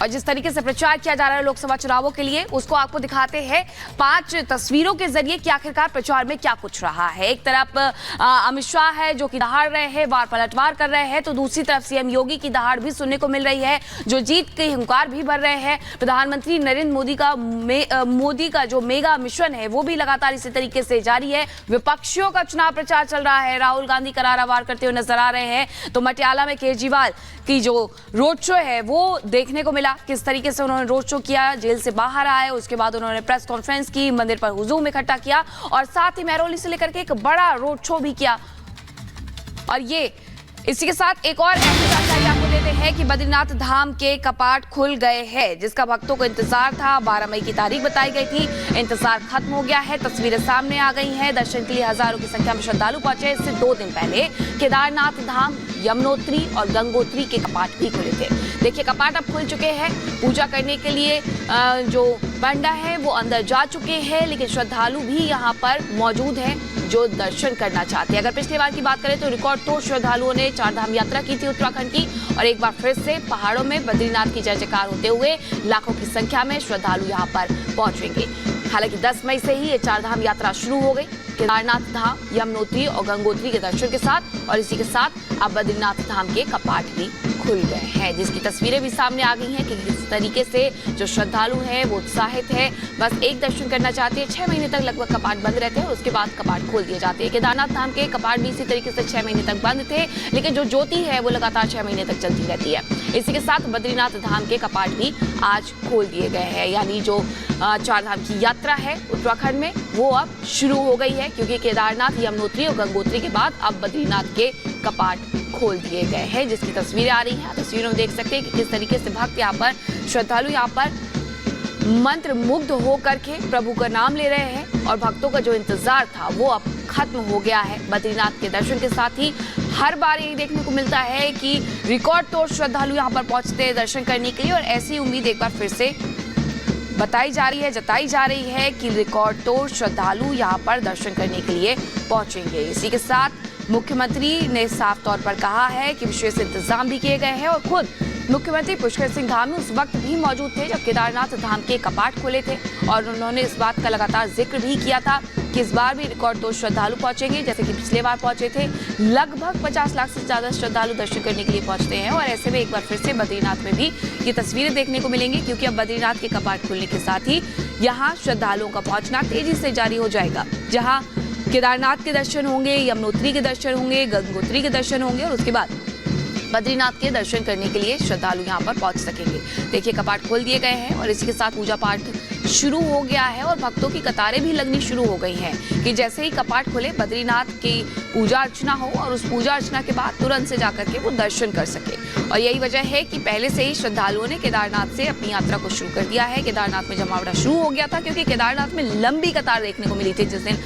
और जिस तरीके से प्रचार किया जा रहा है लोकसभा चुनावों के लिए, उसको आपको दिखाते हैं 5 तस्वीरों के जरिए कि आखिरकार प्रचार में क्या कुछ रहा है। एक तरफ अमित शाह है जो कि दहाड़ रहे हैं, वार पलटवार कर रहे हैं, तो दूसरी तरफ सीएम योगी की दहाड़ भी सुनने को मिल रही है, जो जीत के हुंकार भी भर रहे हैं। प्रधानमंत्री नरेंद्र मोदी का जो मेगा मिशन है वो भी लगातार इसी तरीके से जारी है। विपक्षियों का चुनाव प्रचार चल रहा है, राहुल गांधी करारा वार करते हुए नजर आ रहे हैं। तो मटियाला में केजरीवाल की जो रोड शो है वो देखने को मिला, किस तरीके से उन्होंने रोड शो किया, जेल से बाहर आए, उसके बाद उन्होंने प्रेस कॉन्फ्रेंस की, मंदिर पर हुजूम इकट्ठा किया और साथ ही महरौली से लेकर के एक बड़ा रोड शो भी किया। और ये इसी के साथ एक और अहम जानकारी आपको देते हैं कि बद्रीनाथ धाम के कपाट खुल गए हैं, जिसका भक्तों को इंतजार था। 12 मई की तारीख बताई गई थी, इंतजार खत्म हो गया है। तस्वीरें सामने आ गई हैं। दर्शन के लिए हजारों की संख्या में श्रद्धालु पहुंचे। इससे 2 दिन पहले केदारनाथ धाम, यमुनोत्री और गंगोत्री के कपाट भी खुले थे। देखिए, कपाट अब खुल चुके हैं। पूजा करने के लिए जो पंडा है वो अंदर जा चुके हैं, लेकिन श्रद्धालु भी यहाँ पर मौजूद हैं जो दर्शन करना चाहते हैं। अगर पिछली बार की बात करें तो रिकॉर्ड तोड़ श्रद्धालुओं ने 4 धाम यात्रा की थी उत्तराखंड की, और एक बार फिर से पहाड़ों में बद्रीनाथ की जय जयकार होते हुए लाखों की संख्या में श्रद्धालु यहाँ पर पहुंचेंगे। हालांकि 10 मई से ही ये 4 धाम यात्रा शुरू हो गई, केदारनाथ धाम, यमुनोत्री और गंगोत्री के दर्शन के साथ, और इसी के साथ अब बद्रीनाथ धाम के कपाट भी खुल गए हैं, जिसकी तस्वीरें भी सामने आ गई हैं कि किस तरीके से जो श्रद्धालु हैं वो उत्साहित है, बस एक दर्शन करना चाहते हैं। 6 महीने तक लगभग कपाट बंद रहते हैं और उसके बाद कपाट खोल दिए जाते हैं। केदारनाथ धाम के कपाट भी इसी तरीके से 6 महीने तक बंद थे, लेकिन जो ज्योति है वो लगातार 6 महीने तक चलती रहती है। इसी के साथ बद्रीनाथ धाम के कपाट भी आज खोल दिए गए हैं, यानी जो 4 धाम की यात्रा है उत्तराखंड में वो अब शुरू हो गई है, क्योंकि केदारनाथ, यमुनोत्री और गंगोत्री के बाद अब बद्रीनाथ के कपाट खोल दिए गए हैं, जिसकी तस्वीरें आ रही हैं। तस्वीरों में देख सकते हैं कि किस तरीके से भक्त यहाँ पर, श्रद्धालु यहाँ पर मंत्र मुग्ध होकर के प्रभु का नाम ले रहे हैं, और भक्तों का जो इंतजार था वो अब खत्म हो गया है। बद्रीनाथ के दर्शन के साथ ही हर बार यही देखने को मिलता है कि रिकॉर्ड तोड़ श्रद्धालु यहाँ पर पहुंचते हैं दर्शन करने के लिए, और ऐसी उम्मीद एक बार फिर से बताई जा रही है, जताई जा रही है कि रिकॉर्ड तोड़ श्रद्धालु यहाँ पर दर्शन करने के लिए पहुंचेंगे। इसी के साथ मुख्यमंत्री ने साफ तौर पर कहा है कि विशेष इंतजाम भी किए गए हैं, और खुद मुख्यमंत्री पुष्कर सिंह धामी उस वक्त भी मौजूद थे जब केदारनाथ धाम के कपाट खुले थे, और उन्होंने इस बात का लगातार जिक्र भी किया था कि इस बार भी रिकॉर्ड तोड़ श्रद्धालु पहुंचेंगे, जैसे कि पिछले बार पहुंचे थे। लगभग 50 लाख से ज्यादा श्रद्धालु दर्शन करने के लिए पहुंचते हैं, और ऐसे में एक बार फिर से बद्रीनाथ में भी ये तस्वीरें देखने को मिलेंगी, क्योंकि अब बद्रीनाथ के कपाट खुलने के साथ ही यहाँ श्रद्धालुओं का पहुंचना तेजी से जारी हो जाएगा। जहाँ केदारनाथ के दर्शन होंगे, यमुनोत्री के दर्शन होंगे, गंगोत्री के दर्शन होंगे, और उसके बाद बद्रीनाथ के दर्शन करने के लिए श्रद्धालु यहाँ पर पहुंच सकेंगे। देखिए, कपाट खोल दिए गए हैं और इसी के साथ पूजा पाठ शुरू हो गया है, और भक्तों की कतारें भी लगनी शुरू हो गई हैं कि जैसे ही कपाट खुले बद्रीनाथ की पूजा अर्चना हो, और उस पूजा अर्चना के बाद तुरंत से जाकर के वो दर्शन कर सके। और यही वजह है कि पहले से ही श्रद्धालुओं ने केदारनाथ से अपनी यात्रा को शुरू कर दिया है। केदारनाथ में जमावड़ा शुरू हो गया था, क्योंकि केदारनाथ में लंबी कतार देखने को मिली थी जिस दिन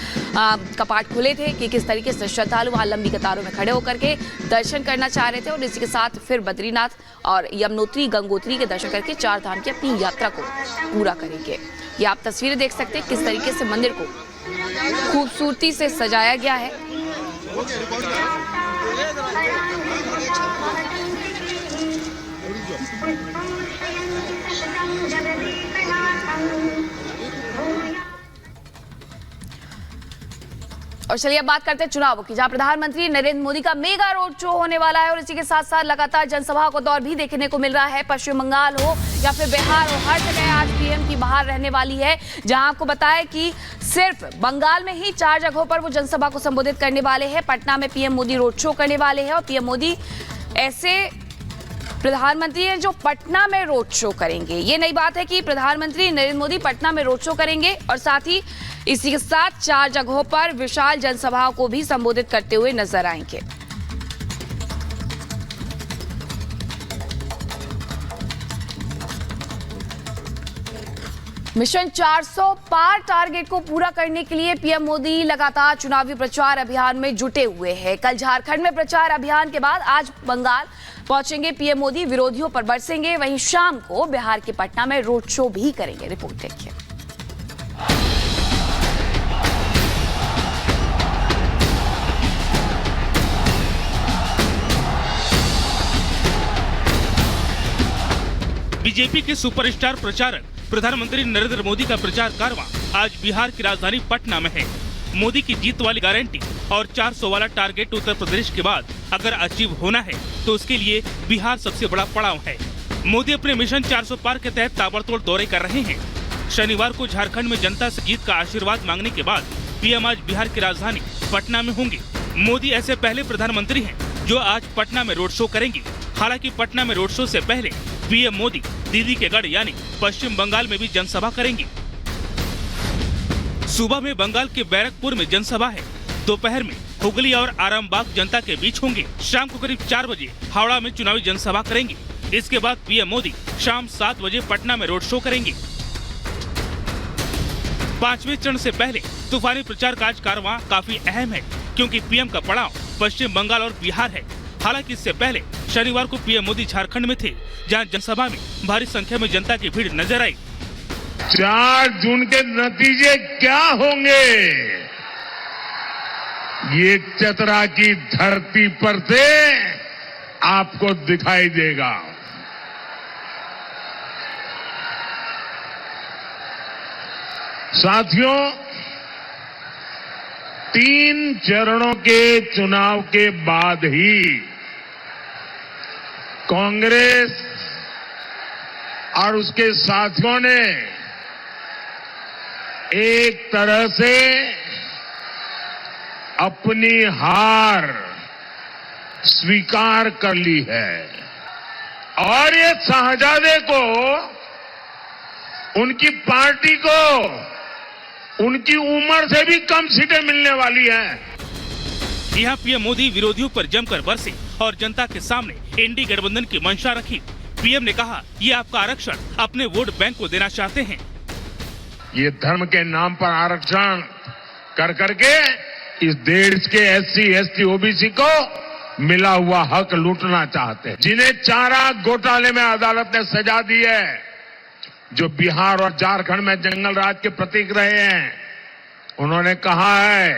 कपाट खुले थे, कि किस तरीके से श्रद्धालु वहाँ लंबी कतारों में खड़े होकर के दर्शन करना चाह रहे थे, और इसी के साथ फिर बद्रीनाथ और यमुनोत्री, गंगोत्री के दर्शन करके 4 धाम की अपनी यात्रा को पूरा करेंगे। ये आप तस्वीरें देख सकते हैं किस तरीके से मंदिर को खूबसूरती से सजाया गया है। और चलिए अब बात करते हैं चुनावों की, जहां प्रधानमंत्री नरेंद्र मोदी का मेगा रोड शो होने वाला है, और इसी के साथ साथ लगातार जनसभा का दौर भी देखने को मिल रहा है। पश्चिम बंगाल हो या फिर बिहार हो, हर जगह आज पीएम की बहार रहने वाली है। जहां आपको बताएं कि सिर्फ बंगाल में ही 4 जगहों पर वो जनसभा को संबोधित करने वाले हैं। पटना में पीएम मोदी रोड शो करने वाले हैं, और पीएम मोदी ऐसे प्रधानमंत्री हैं जो पटना में रोड शो करेंगे। ये नई बात है कि प्रधानमंत्री नरेंद्र मोदी पटना में रोड शो करेंगे, और साथ ही इसी के साथ 4 जगहों पर विशाल जनसभाओं को भी संबोधित करते हुए नजर आएंगे। मिशन 400 पार टारगेट को पूरा करने के लिए पीएम मोदी लगातार चुनावी प्रचार अभियान में जुटे हुए हैं। कल झारखंड में प्रचार अभियान के बाद आज बंगाल पहुंचेंगे पीएम मोदी, विरोधियों पर बरसेंगे। वहीं शाम को बिहार के पटना में रोड शो भी करेंगे। रिपोर्ट देखिए। बीजेपी के सुपरस्टार प्रचारक प्रधानमंत्री नरेंद्र मोदी का प्रचार कारवां आज बिहार की राजधानी पटना में है। मोदी की जीत वाली गारंटी और 400 वाला टारगेट उत्तर प्रदेश के बाद अगर अचीव होना है तो उसके लिए बिहार सबसे बड़ा पड़ाव है। मोदी अपने मिशन 400 पार के तहत ताबड़तोड़ दौरे कर रहे हैं। शनिवार को झारखंड में जनता से जीत का आशीर्वाद मांगने के बाद पीएम आज बिहार की राजधानी पटना में होंगे। मोदी ऐसे पहले प्रधानमंत्री हैं जो आज पटना में रोड शो करेंगे। हालांकि पटना में रोड शो से पहले पीएम मोदी दीदी के गढ़ यानी पश्चिम बंगाल में भी जनसभा करेंगे। सुबह में बंगाल के बैरकपुर में जनसभा है। दोपहर में हुगली और आरामबाग जनता के बीच होंगे। शाम को करीब 4 बजे हावड़ा में चुनावी जनसभा करेंगे। इसके बाद पीएम मोदी शाम 7 बजे पटना में रोड शो करेंगे। 5वें चरण से पहले तूफानी प्रचार का आज कारवां काफी अहम है, क्योंकि पीएम का पड़ाव पश्चिम बंगाल और बिहार है। हालांकि इससे पहले शनिवार को पीएम मोदी झारखंड में थे, जहां जनसभा में भारी संख्या में जनता की भीड़ नजर आई। 4 जून के नतीजे क्या होंगे, ये चतरा की धरती पर से आपको दिखाई देगा। साथियों, 3 चरणों के चुनाव के बाद ही कांग्रेस और उसके साथियों ने एक तरह से अपनी हार स्वीकार कर ली है और ये शाहजादे को, उनकी पार्टी को, उनकी उम्र से भी कम सीटें मिलने वाली हैं। यहाँ पीएम मोदी विरोधियों पर जमकर बरसे और जनता के सामने एनडीए गठबंधन की मंशा रखी। पीएम ने कहा, ये आपका आरक्षण अपने वोट बैंक को देना चाहते हैं। ये धर्म के नाम पर आरक्षण कर करके इस देश के SC, ST, OBC को मिला हुआ हक लूटना चाहते हैं। जिन्हें चारा घोटाले में अदालत ने सजा दी है, जो बिहार और झारखंड में जंगल राज के प्रतीक रहे हैं, उन्होंने कहा है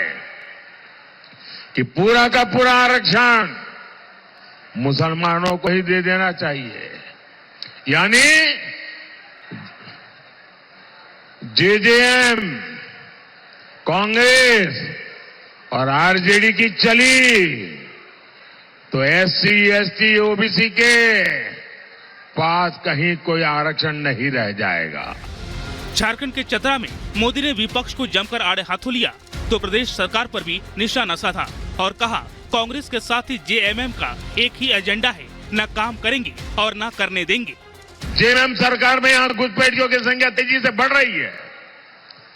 कि पूरा का पूरा आरक्षण मुसलमानों को ही दे देना चाहिए। यानी JJM, कांग्रेस और आरजेडी की चली तो SC, ST, OBC के पास कहीं कोई आरक्षण नहीं रह जाएगा। झारखंड के चतरा में मोदी ने विपक्ष को जमकर आड़े हाथों लिया तो प्रदेश सरकार पर भी निशाना साधा और कहा, कांग्रेस के साथ ही JMM का एक ही एजेंडा है, न काम करेंगे और न करने देंगे। JMM सरकार में यहाँ घुसपैठियों की संख्या तेजी से बढ़ रही है।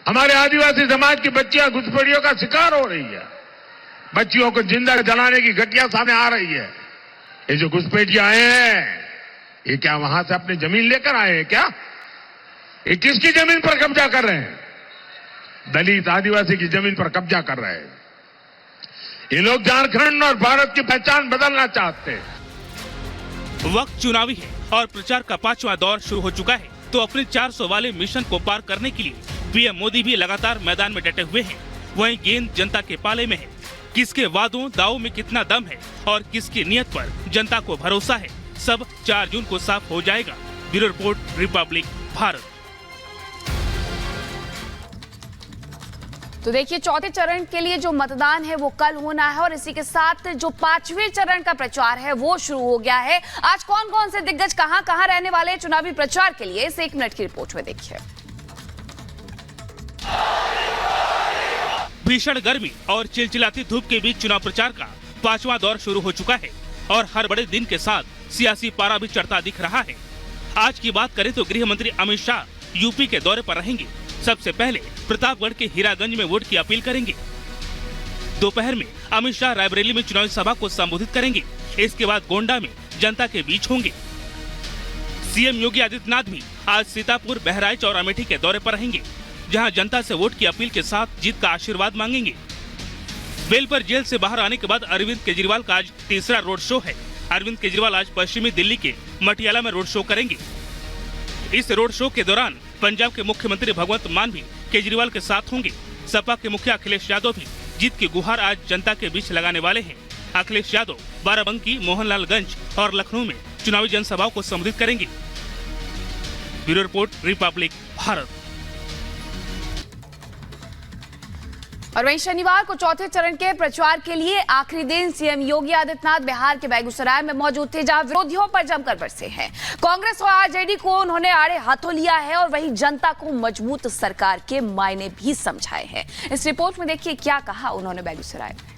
हमारे आदिवासी समाज की बच्चियां घुसपैठियों का शिकार हो रही है। बच्चियों को जिंदा जलाने की घटना सामने आ रही है। ये जो घुसपैठियां आए हैं, ये क्या वहां से अपनी जमीन लेकर आए हैं क्या? ये किसकी जमीन पर कब्जा कर रहे हैं? दलित आदिवासी की जमीन पर कब्जा कर रहे हैं। ये लोग झारखंड और भारत की पहचान बदलना चाहते हैं। वक्त चुनावी है और प्रचार का 5वां दौर शुरू हो चुका है, तो अपने 400 वाले मिशन को पार करने के लिए पीएम मोदी भी लगातार मैदान में डटे हुए हैं। वहीं गेंद जनता के पाले में है। किसके वादों दावों में कितना दम है और किसकी नियत पर जनता को भरोसा है, सब 4 जून को साफ हो जाएगा। Bureau report, Republic Bharat. तो देखिए, चौथे चरण के लिए जो मतदान है वो कल होना है और इसी के साथ जो 5वें चरण का प्रचार है वो शुरू हो गया है। आज कौन कौन से दिग्गज कहां कहां रहने वाले हैं चुनावी प्रचार के लिए, इस 1 मिनट की रिपोर्ट में देखिए। भीषण गर्मी और चिलचिलाती धूप के बीच चुनाव प्रचार का 5वां दौर शुरू हो चुका है और हर बड़े दिन के साथ सियासी पारा भी चढ़ता दिख रहा है। आज की बात करें तो गृह मंत्री अमित शाह यूपी के दौरे पर रहेंगे। सबसे पहले प्रतापगढ़ के हीरागंज में वोट की अपील करेंगे। दोपहर में अमित शाह रायबरेली में चुनावी सभा को संबोधित करेंगे। इसके बाद गोंडा में जनता के बीच होंगे। सीएम योगी आदित्यनाथ भी आज सीतापुर, बहराइच और अमेठी के दौरे पर रहेंगे, जहां जनता से वोट की अपील के साथ जीत का आशीर्वाद मांगेंगे। बेल पर जेल से बाहर आने के बाद अरविंद केजरीवाल का आज तीसरा रोड शो है। अरविंद केजरीवाल आज पश्चिमी दिल्ली के मटियाला में रोड शो करेंगे। इस रोड शो के दौरान पंजाब के मुख्यमंत्री भगवंत मान भी केजरीवाल के साथ होंगे। सपा के मुखिया अखिलेश यादव भी जीत की गुहार आज जनता के बीच लगाने वाले हैं। अखिलेश यादव बाराबंकी, मोहनलालगंज और लखनऊ में चुनावी जनसभाओं को संबोधित करेंगे। Bureau report, Republic Bharat. और वहीं शनिवार को चौथे चरण के प्रचार के लिए आखिरी दिन सीएम योगी आदित्यनाथ बिहार के बेगूसराय में मौजूद थे, जहां विरोधियों पर जमकर बरसे हैं। कांग्रेस और आरजेडी को उन्होंने आड़े हाथों लिया है और वहीं जनता को मजबूत सरकार के मायने भी समझाए हैं। इस रिपोर्ट में देखिए क्या कहा उन्होंने बेगूसराय में।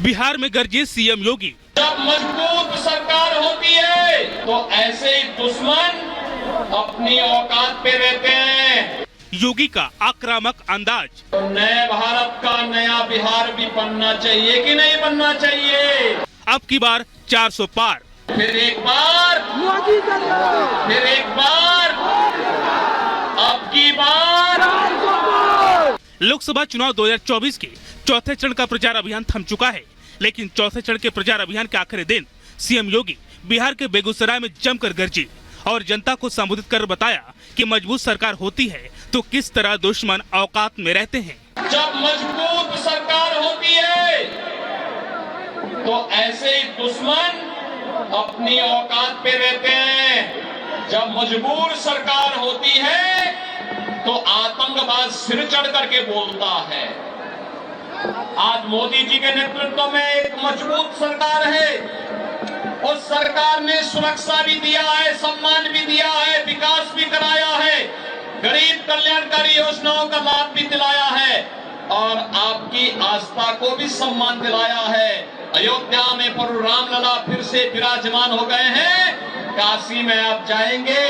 बिहार में गरजे सीएम योगी। जब मजबूत सरकार होती है तो ऐसे ही दुश्मन अपनी औकात पे रहते हैं। योगी का आक्रामक अंदाज। तो नए भारत का नया बिहार भी बनना चाहिए कि नहीं बनना चाहिए? अब की बार 400 पार। फिर एक बार, फिर एक बार, अब की बार। लोकसभा चुनाव 2024 के चौथे चरण का प्रचार अभियान थम चुका है, लेकिन चौथे चरण के प्रचार अभियान के आखिरी दिन सीएम योगी बिहार के बेगूसराय में जमकर गरजे और जनता को संबोधित कर बताया कि मजबूत सरकार होती है तो किस तरह दुश्मन औकात में रहते हैं। जब मजबूत सरकार होती है तो ऐसे ही दुश्मन अपनी औकात पे रहते हैं। जब मजबूर सरकार होती है तो आतंकवाद सिर चढ़ करके बोलता है। आज मोदी जी के नेतृत्व में एक मजबूत सरकार है। उस सरकार ने सुरक्षा भी दिया है, सम्मान भी दिया है, विकास भी कराया है, गरीब कल्याणकारी योजनाओं का लाभ भी दिलाया है और आपकी आस्था को भी सम्मान दिलाया है। अयोध्या में प्रभु रामलला फिर से विराजमान हो गए हैं। काशी में आप जाएंगे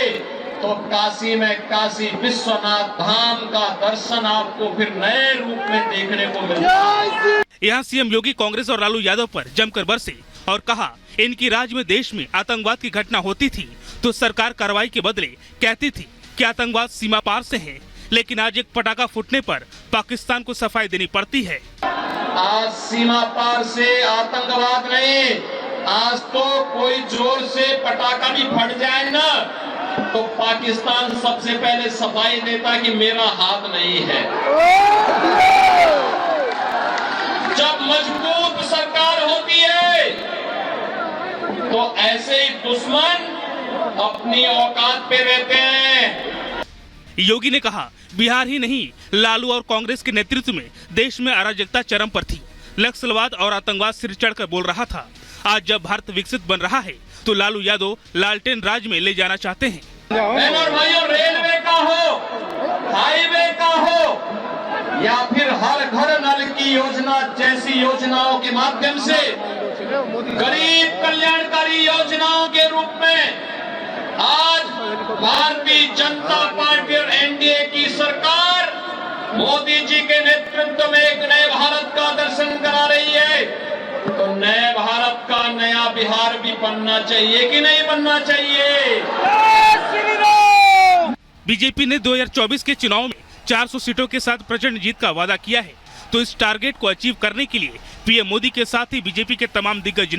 तो काशी में काशी विश्वनाथ धाम का दर्शन आपको फिर नए रूप में देखने को मिलेगा। यहाँ सीएम योगी कांग्रेस और लालू यादव पर जमकर बरसे और कहा, इनकी राज में देश में आतंकवाद की घटना होती थी तो सरकार कार्रवाई के बदले कहती थी कि आतंकवाद सीमा पार से है, लेकिन आज एक पटाखा फूटने पर पाकिस्तान को सफाई देनी पड़ती है। आज सीमा पार से आतंकवाद नहीं, आज तो कोई जोर से पटाखा भी फट जाए ना तो पाकिस्तान सबसे पहले सफाई देता कि मेरा हाथ नहीं है। जब मजबूत सरकार होती है तो ऐसे ही दुश्मन अपनी औकात पे रहते हैं। योगी ने कहा, बिहार ही नहीं लालू और कांग्रेस के नेतृत्व में देश में अराजकता चरम पर थी। नक्सलवाद और आतंकवाद सिर चढ़कर बोल रहा था। आज जब भारत विकसित बन रहा है तो लालू यादव लालटेन राज में ले जाना चाहते हैं। बहनों और भाइयों, रेलवे का हो, हाईवे का हो या फिर हर घर नल की योजना जैसी योजनाओं के माध्यम से गरीब कल्याणकारी योजनाओं के रूप में आज भारतीय जनता पार्टी और एनडीए की सरकार मोदी जी के नेतृत्व में एक नए भारत का दर्शन करा रही है। तो नए भारत का नया बिहार भी बनना चाहिए कि नहीं बनना चाहिए? बीजेपी ने 2024 के चुनाव में 400 सीटों के साथ प्रचंड जीत का वादा किया है, तो इस टारगेट को अचीव करने के लिए पीएम मोदी के साथ ही बीजेपी के तमाम दिग्गज